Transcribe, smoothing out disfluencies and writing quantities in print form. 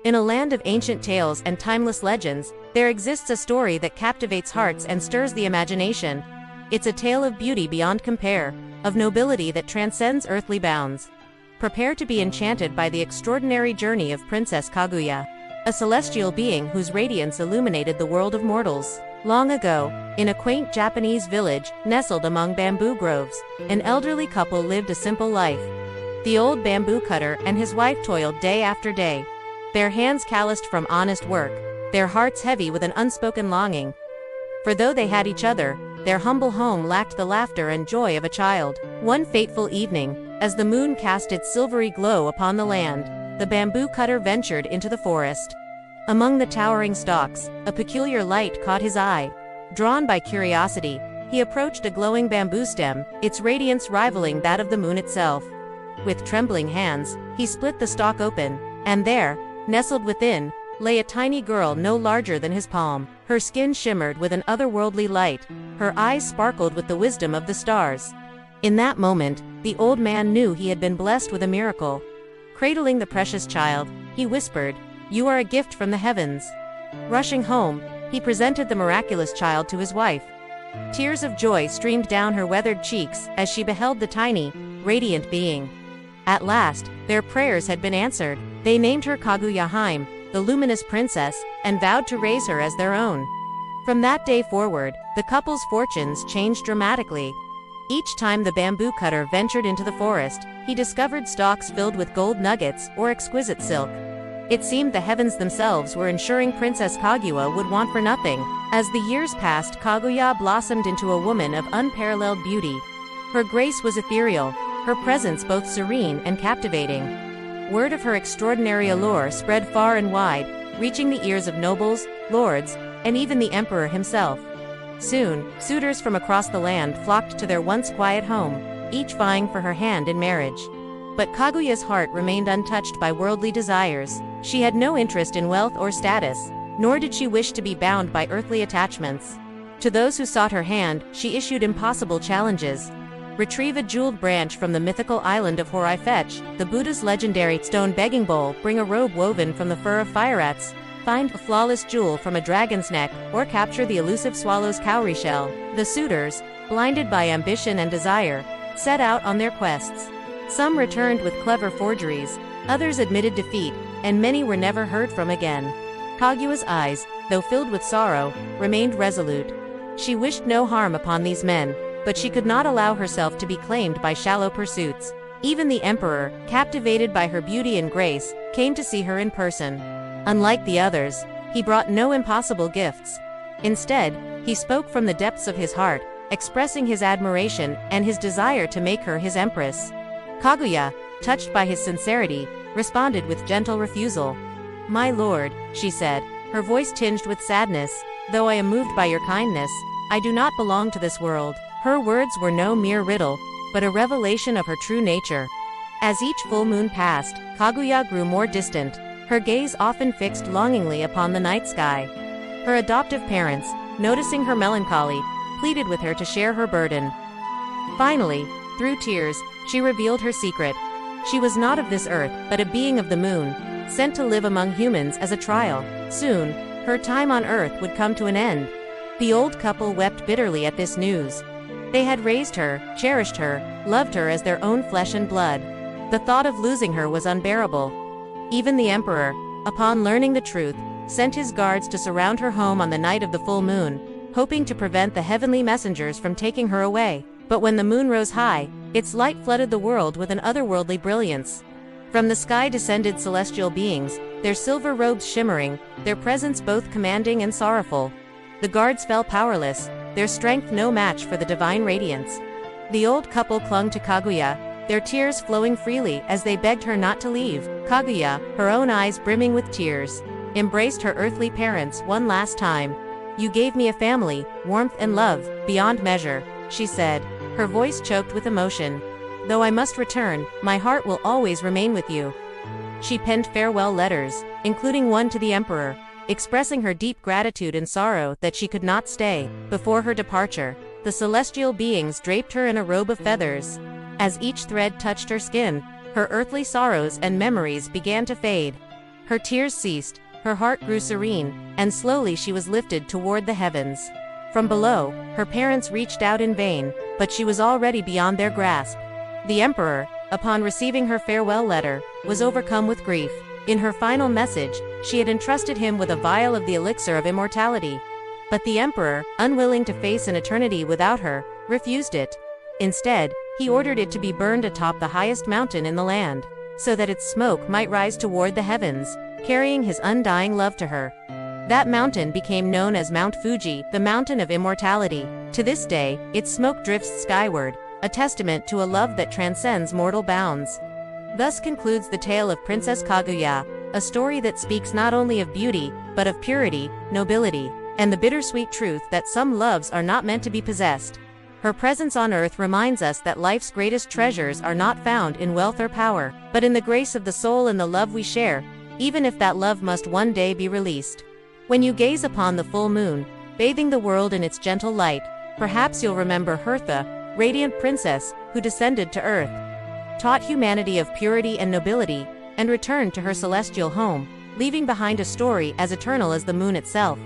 In a land of ancient tales and timeless legends, there exists a story that captivates hearts and stirs the imagination. It's a tale of beauty beyond compare, of nobility that transcends earthly bounds. Prepare to be enchanted by the extraordinary journey of Princess Kaguya, a celestial being whose radiance illuminated the world of mortals. Long ago, in a quaint Japanese village, nestled among bamboo groves, an elderly couple lived a simple life. The old bamboo cutter and his wife toiled day after day, their hands calloused from honest work, their hearts heavy with an unspoken longing. For though they had each other, their humble home lacked the laughter and joy of a child. One fateful evening, as the moon cast its silvery glow upon the land, the bamboo cutter ventured into the forest. Among the towering stalks, a peculiar light caught his eye. Drawn by curiosity, he approached a glowing bamboo stem, its radiance rivaling that of the moon itself. With trembling hands, he split the stalk open, and there, nestled within, lay a tiny girl no larger than his palm. Her skin shimmered with an otherworldly light, her eyes sparkled with the wisdom of the stars. In that moment, the old man knew he had been blessed with a miracle. Cradling the precious child, he whispered, "You are a gift from the heavens." Rushing home, he presented the miraculous child to his wife. Tears of joy streamed down her weathered cheeks as she beheld the tiny, radiant being. At last, their prayers had been answered. They named her Kaguya, the luminous princess, and vowed to raise her as their own. From that day forward, the couple's fortunes changed dramatically. Each time the bamboo cutter ventured into the forest, he discovered stalks filled with gold nuggets or exquisite silk. It seemed the heavens themselves were ensuring Princess Kaguya would want for nothing. As the years passed, Kaguya blossomed into a woman of unparalleled beauty. Her grace was ethereal, her presence both serene and captivating. Word of her extraordinary allure spread far and wide, reaching the ears of nobles, lords, and even the emperor himself. Soon, suitors from across the land flocked to their once quiet home, each vying for her hand in marriage. But Kaguya's heart remained untouched by worldly desires. She had no interest in wealth or status, nor did she wish to be bound by earthly attachments. To those who sought her hand, she issued impossible challenges. Retrieve a jeweled branch from the mythical island of Horai, fetch the Buddha's legendary stone begging bowl, bring a robe woven from the fur of fire rats, find a flawless jewel from a dragon's neck, or capture the elusive swallow's cowrie shell. The suitors, blinded by ambition and desire, set out on their quests. Some returned with clever forgeries, others admitted defeat, and many were never heard from again. Kaguya's eyes, though filled with sorrow, remained resolute. She wished no harm upon these men, but she could not allow herself to be claimed by shallow pursuits. Even the emperor, captivated by her beauty and grace, came to see her in person. Unlike the others, he brought no impossible gifts. Instead, he spoke from the depths of his heart, expressing his admiration and his desire to make her his empress. Kaguya, touched by his sincerity, responded with gentle refusal. "My lord," she said, her voice tinged with sadness, "though I am moved by your kindness, I do not belong to this world." Her words were no mere riddle, but a revelation of her true nature. As each full moon passed, Kaguya grew more distant, her gaze often fixed longingly upon the night sky. Her adoptive parents, noticing her melancholy, pleaded with her to share her burden. Finally, through tears, she revealed her secret. She was not of this earth, but a being of the moon, sent to live among humans as a trial. Soon, her time on earth would come to an end. The old couple wept bitterly at this news. They had raised her, cherished her, loved her as their own flesh and blood. The thought of losing her was unbearable. Even the emperor, upon learning the truth, sent his guards to surround her home on the night of the full moon, hoping to prevent the heavenly messengers from taking her away. But when the moon rose high, its light flooded the world with an otherworldly brilliance. From the sky descended celestial beings, their silver robes shimmering, their presence both commanding and sorrowful. The guards fell powerless, their strength no match for the divine radiance. The old couple clung to Kaguya, their tears flowing freely as they begged her not to leave. Kaguya, her own eyes brimming with tears, embraced her earthly parents one last time. "You gave me a family, warmth and love, beyond measure," she said, her voice choked with emotion. "Though I must return, my heart will always remain with you." She penned farewell letters, including one to the emperor, expressing her deep gratitude and sorrow that she could not stay. Before her departure, the celestial beings draped her in a robe of feathers. As each thread touched her skin, her earthly sorrows and memories began to fade. Her tears ceased, her heart grew serene, and slowly she was lifted toward the heavens. From below, her parents reached out in vain, but she was already beyond their grasp. The emperor, upon receiving her farewell letter, was overcome with grief. In her final message, she had entrusted him with a vial of the elixir of immortality. But the emperor, unwilling to face an eternity without her, refused it. Instead, he ordered it to be burned atop the highest mountain in the land, so that its smoke might rise toward the heavens, carrying his undying love to her. That mountain became known as Mount Fuji, the mountain of immortality. To this day, its smoke drifts skyward, a testament to a love that transcends mortal bounds. Thus concludes the tale of Princess Kaguya, a story that speaks not only of beauty, but of purity, nobility, and the bittersweet truth that some loves are not meant to be possessed. Her presence on earth reminds us that life's greatest treasures are not found in wealth or power, but in the grace of the soul and the love we share, even if that love must one day be released. When you gaze upon the full moon, bathing the world in its gentle light, perhaps you'll remember Hertha, radiant princess, who descended to earth, taught humanity of purity and nobility, and returned to her celestial home, leaving behind a story as eternal as the moon itself.